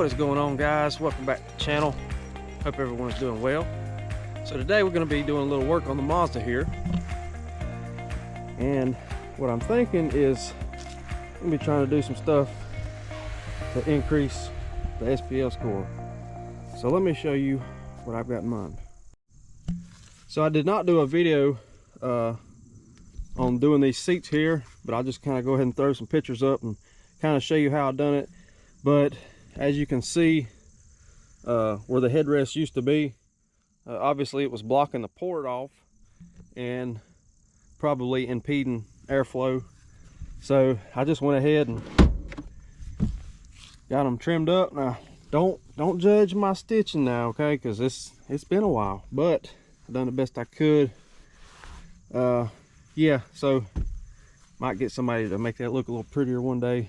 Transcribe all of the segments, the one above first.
What is going on, guys? Welcome back to the channel. Hope everyone's doing well. So today we're going to be doing a little work on the Mazda here, and what I'm thinking is I'm going to be trying to do some stuff to increase the SPL score. So let me show you what I've got in mind. So I did not do a video on doing these seats here, but I'll just kind of go ahead and throw some pictures up and kind of show you how I've done it. But as you can see, where the headrest used to be, obviously it was blocking the port off and probably impeding airflow. So I just went ahead and got them trimmed up. Now don't judge my stitching now, okay, because it's been a while, but I've done the best I could. Yeah, so might get somebody to make that look a little prettier one day.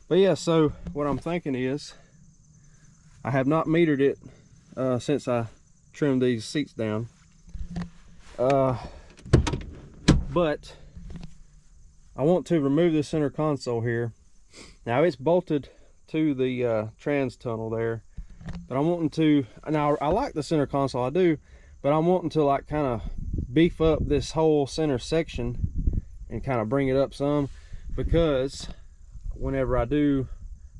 But yeah, so what I'm thinking is, I have not metered it since I trimmed these seats down. But I want to remove the center console here. Now it's bolted to the trans tunnel there, but I'm wanting to, now I like the center console, I do, but I'm wanting to like kind of beef up this whole center section and kind of bring it up some, because whenever I do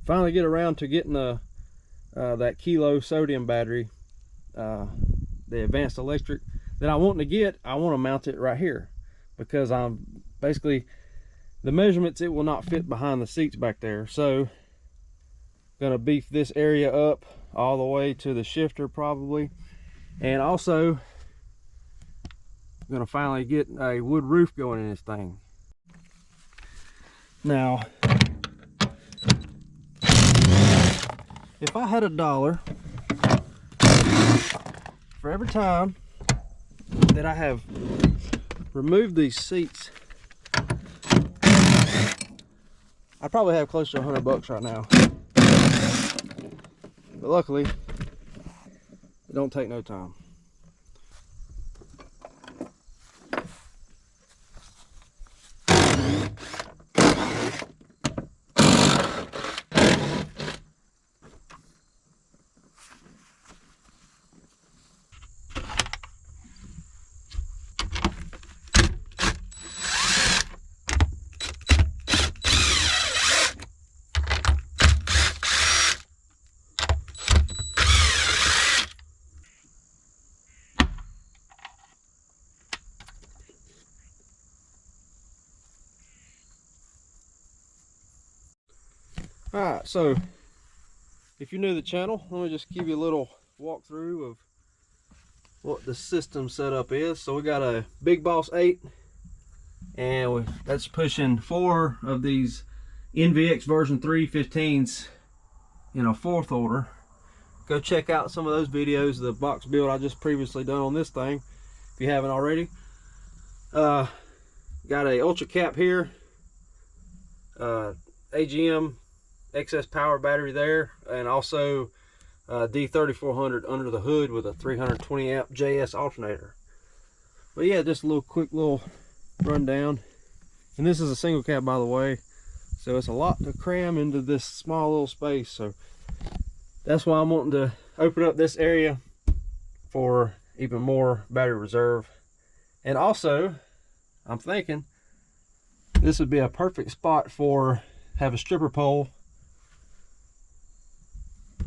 finally get around to getting that kilo sodium battery, the advanced electric that I want to get, I want to mount it right here, because I'm basically, the measurements, it will not fit behind the seats back there. So gonna beef this area up all the way to the shifter probably, and also I'm gonna finally get a wood roof going in this thing. Now if I had $1 for every time that I have removed these seats, I probably have close to $100 right now. But luckily, it don't take no time. Alright, so if you're new to the channel, let me just give you a little walkthrough of what the system setup is. So we got a Big Boss 8, and that's pushing 4 of these NVX version 3 15s in a 4th order. Go check out some of those videos, the box build I just previously done on this thing, if you haven't already. Got a ultra cap here, AGM excess power battery there, and also D3400 under the hood with a 320 amp JS alternator. But yeah, just a little quick little rundown. And this is a single cab, by the way, so it's a lot to cram into this small little space. So that's why I'm wanting to open up this area for even more battery reserve. And also I'm thinking this would be a perfect spot for have a stripper pole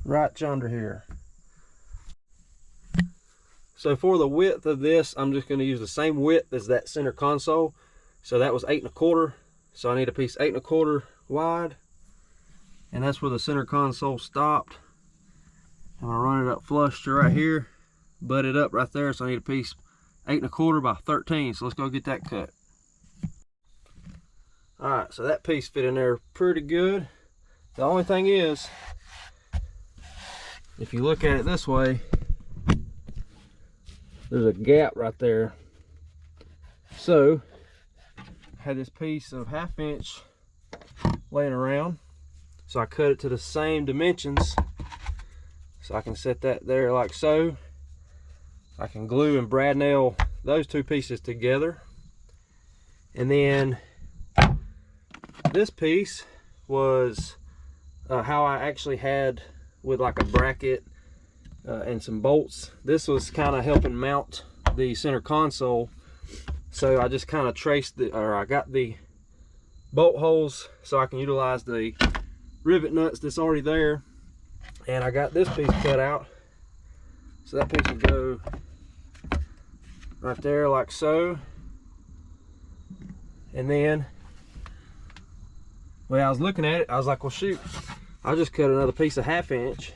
right yonder here. So for the width of this, I'm just going to use the same width as that center console. So that was 8 1/4, so I need a piece 8 1/4 wide, and that's where the center console stopped. I'm gonna run it up flush to right here, butt it up right there, so I need a piece 8 1/4 by 13. So let's go get that cut. All right, so that piece fit in there pretty good. The only thing is, if you look at it this way, there's a gap right there. So I had this piece of 1/2 inch laying around, so I cut it to the same dimensions, so I can set that there like so. I can glue and brad nail those two pieces together, and then this piece was how I actually had with like a bracket and some bolts. This was kind of helping mount the center console, so I just kind of traced I got the bolt holes so I can utilize the rivet nuts that's already there. And I got this piece cut out, so that piece will go right there like so. And then, well, I was looking at it, I was like, well shoot, I'll just cut another piece of 1/2 inch,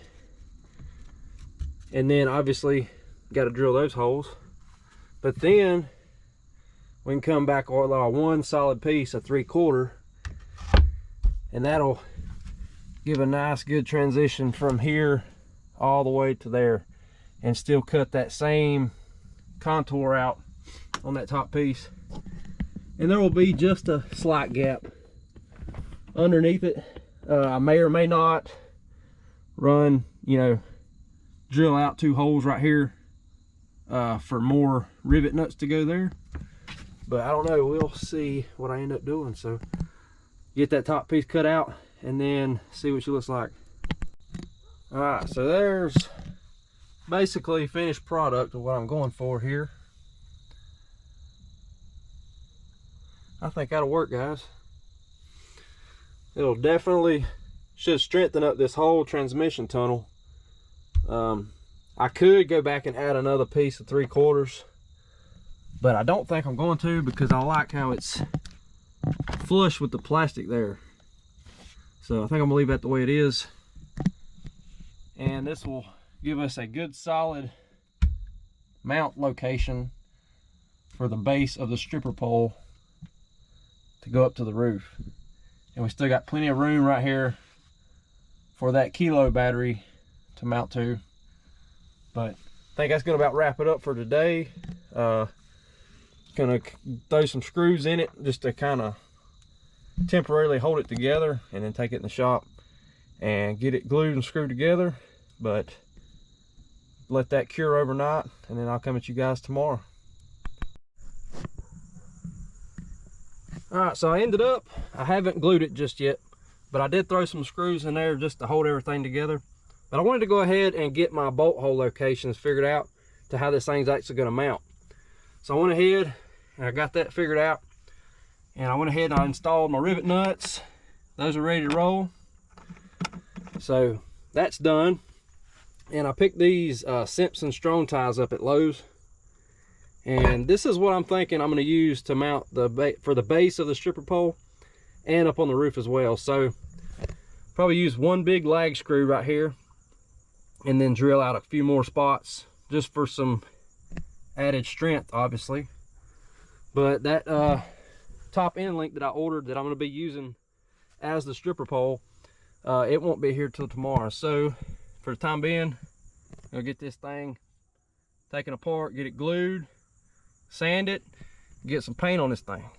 and then obviously got to drill those holes. But then we can come back with one solid piece of 3/4, and that'll give a nice good transition from here all the way to there, and still cut that same contour out on that top piece. And there will be just a slight gap underneath it. I may or may not run, you know, drill out 2 holes right here for more rivet nuts to go there, but I don't know, we'll see what I end up doing. So get that top piece cut out and then see what she looks like. All right, so there's basically finished product of what I'm going for here. I think that'll work, guys. It'll definitely should strengthen up this whole transmission tunnel. I could go back and add another piece of 3/4, but I don't think I'm going to, because I like how it's flush with the plastic there. So I think I'm gonna leave that the way it is, and this will give us a good solid mount location for the base of the stripper pole to go up to the roof. And we still got plenty of room right here for that kilo battery to mount to. But I think that's gonna about wrap it up for today. Gonna throw some screws in it just to kind of temporarily hold it together, and then take it in the shop and get it glued and screwed together. But let that cure overnight, and then I'll come at you guys tomorrow. All right, so I haven't glued it just yet, but I did throw some screws in there just to hold everything together. But I wanted to go ahead and get my bolt hole locations figured out to how this thing's actually gonna mount. So I went ahead and I got that figured out, and I went ahead and I installed my rivet nuts. Those are ready to roll. So that's done. And I picked these Simpson strong ties up at Lowe's. And this is what I'm thinking I'm going to use to mount for the base of the stripper pole and up on the roof as well. So probably use one big lag screw right here, and then drill out a few more spots just for some added strength, obviously. But that top end link that I ordered that I'm going to be using as the stripper pole, it won't be here till tomorrow. So for the time being, I'll get this thing taken apart, get it glued, sand it, get some paint on this thing.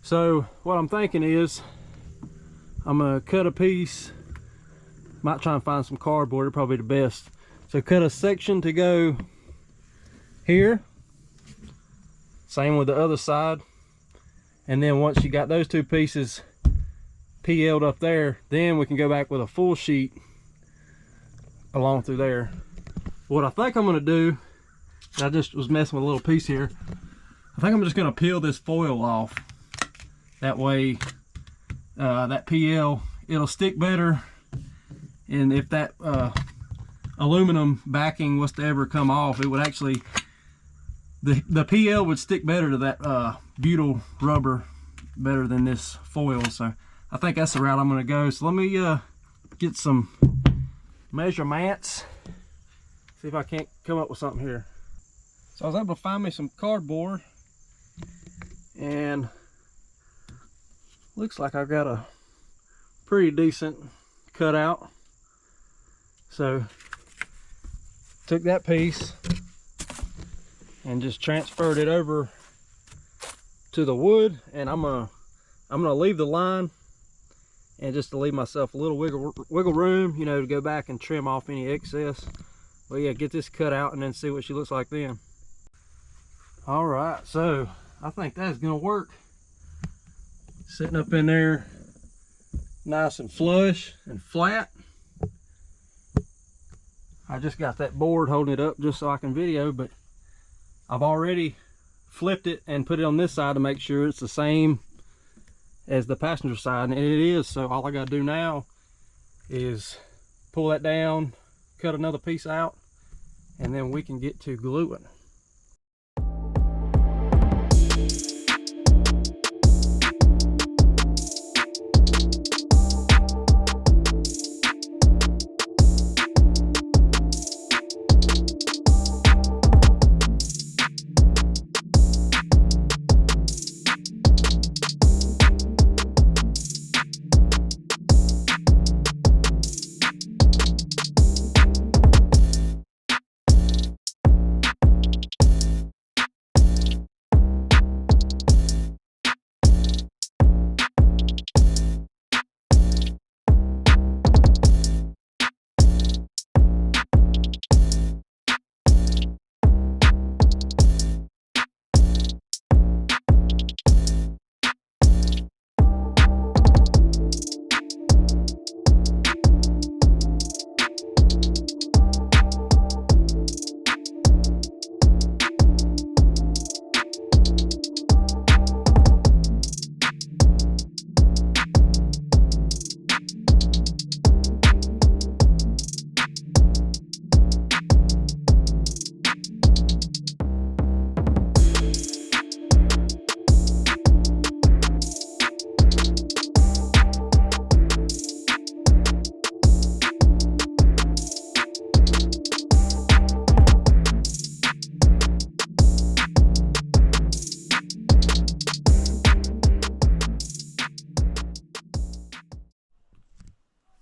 So what I'm thinking is I'm gonna cut a piece, might try and find some cardboard, it'd probably be the best. So cut a section to go here, same with the other side, and then once you got those two pieces PL'd up there, then we can go back with a full sheet along through there. What I think I'm gonna do I just was messing with a little piece here. I think I'm just gonna peel this foil off. That way, that PL, it'll stick better. And if that aluminum backing was to ever come off, it would actually, the PL would stick better to that butyl rubber better than this foil. So I think that's the route I'm gonna go. So let me get some measurements, see if I can't come up with something here. So I was able to find me some cardboard, and looks like I've got a pretty decent cutout. So took that piece and just transferred it over to the wood, and I'm gonna leave the line, and just to leave myself a little wiggle room, you know, to go back and trim off any excess. But yeah, get this cut out and then see what she looks like then. All right, so I think that's gonna work. Sitting up in there nice and flush and flat. I just got that board holding it up just so I can video, but I've already flipped it and put it on this side to make sure it's the same as the passenger side, and it is. So all I gotta do now is pull that down, cut another piece out, and then we can get to gluing.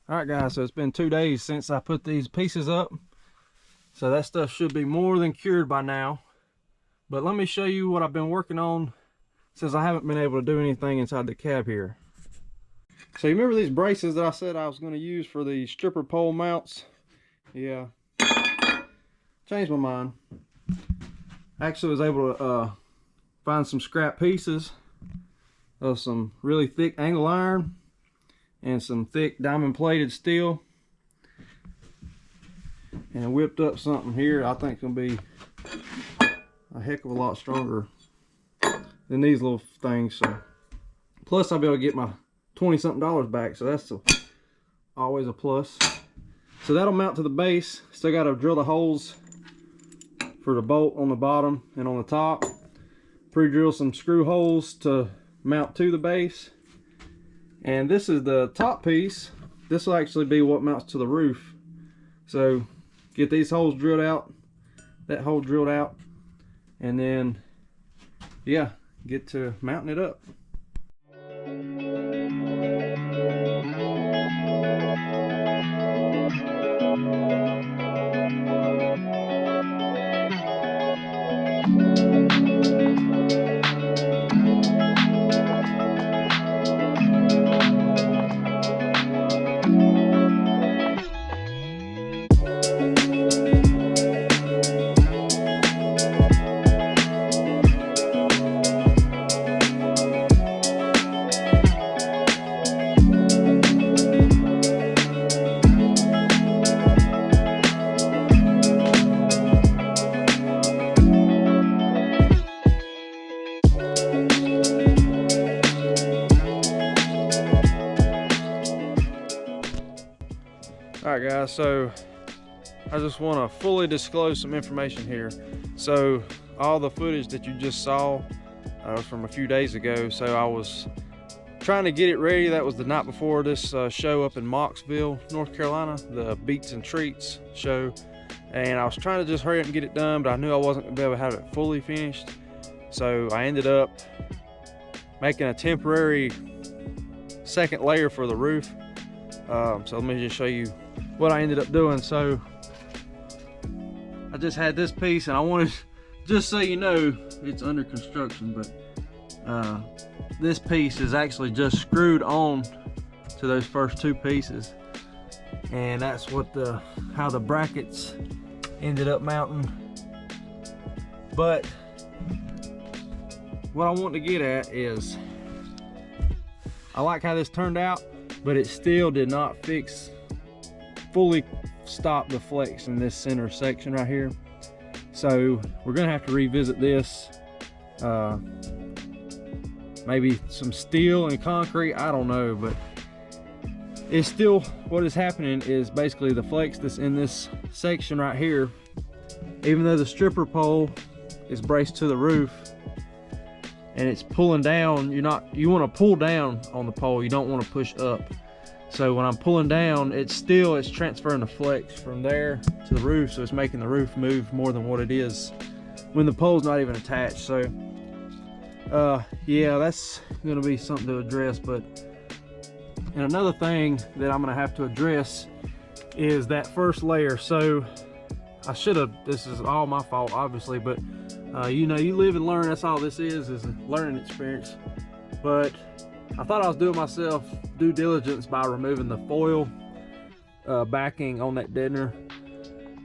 All right guys, so it's been 2 days since I put these pieces up, so that stuff should be more than cured by now. But let me show you what I've been working on since I haven't been able to do anything inside the cab here. So you remember these braces that I said I was going to use for the stripper pole mounts? Yeah, changed my mind. I actually was able to find some scrap pieces of some really thick angle iron and some thick diamond plated steel, and whipped up something here I think will be a heck of a lot stronger than these little things. So plus I'll be able to get my $20-something back, so that's always a plus. So that'll mount to the base. Still got to drill the holes for the bolt on the bottom and on the top. Pre-drill some screw holes to mount to the base. And this is the top piece. This will actually be what mounts to the roof. So get these holes drilled out, that hole drilled out, and then yeah, get to mounting it up. All right guys, so I just want to fully disclose some information here. So all the footage that you just saw was from a few days ago. So I was trying to get it ready. That was the night before this show up in Mocksville, North Carolina, the Beats and Treats show. And I was trying to just hurry up and get it done, but I knew I wasn't gonna be able to have it fully finished. So I ended up making a temporary second layer for the roof. So let me just show you what I ended up doing. So I just had this piece, and I wanted, just so you know, it's under construction, but this piece is actually just screwed on to those first two pieces, and that's what how the brackets ended up mounting. But what I want to get at is, I like how this turned out, but it still did not fully stop the flex in this center section right here. So we're gonna have to revisit this. Maybe some steel and concrete, I don't know, but it's still, what is happening is basically the flex that's in this section right here, even though the stripper pole is braced to the roof and it's pulling down, you want to pull down on the pole, you don't want to push up. So when I'm pulling down, it's transferring the flex from there to the roof, so it's making the roof move more than what it is when the pole's not even attached. So yeah, that's gonna be something to address. But and another thing that I'm gonna have to address is that first layer. So I should have, this is all my fault obviously, but you know, you live and learn. That's all this is a learning experience. But I thought I was doing myself due diligence by removing the foil backing on that deadener,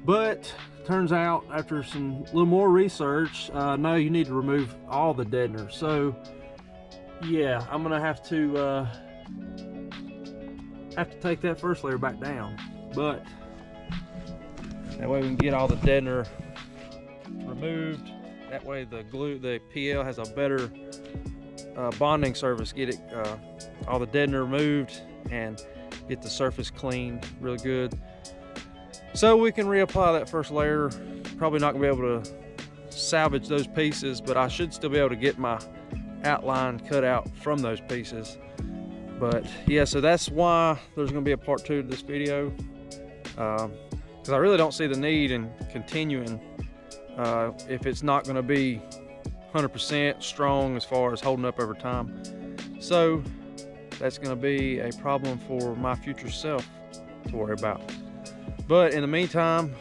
but turns out after some little more research, no, you need to remove all the deadener. So yeah, I'm gonna have to take that first layer back down, but that way we can get all the deadener removed. That way the PL has a better bonding surface. Get it all the deadener removed and get the surface cleaned really good, so we can reapply that first layer. Probably not gonna be able to salvage those pieces, but I should still be able to get my outline cut out from those pieces. But yeah, so that's why there's gonna be a part 2 to this video, because I really don't see the need in continuing if it's not gonna be 100% strong as far as holding up over time. So that's going to be a problem for my future self to worry about. But in the meantime,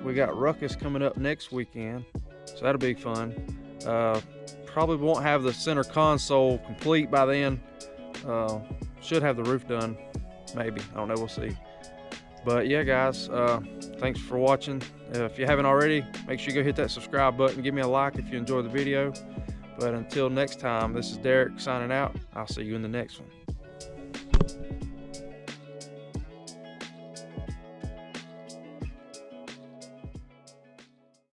we got Ruckus coming up next weekend, so that'll be fun. Probably won't have the center console complete by then. Should have the roof done, maybe, I don't know, we'll see. But yeah guys, thanks for watching. If you haven't already, make sure you go hit that subscribe button, give me a like if you enjoyed the video. But until next time, this is Derek signing out. I'll see you in the next one.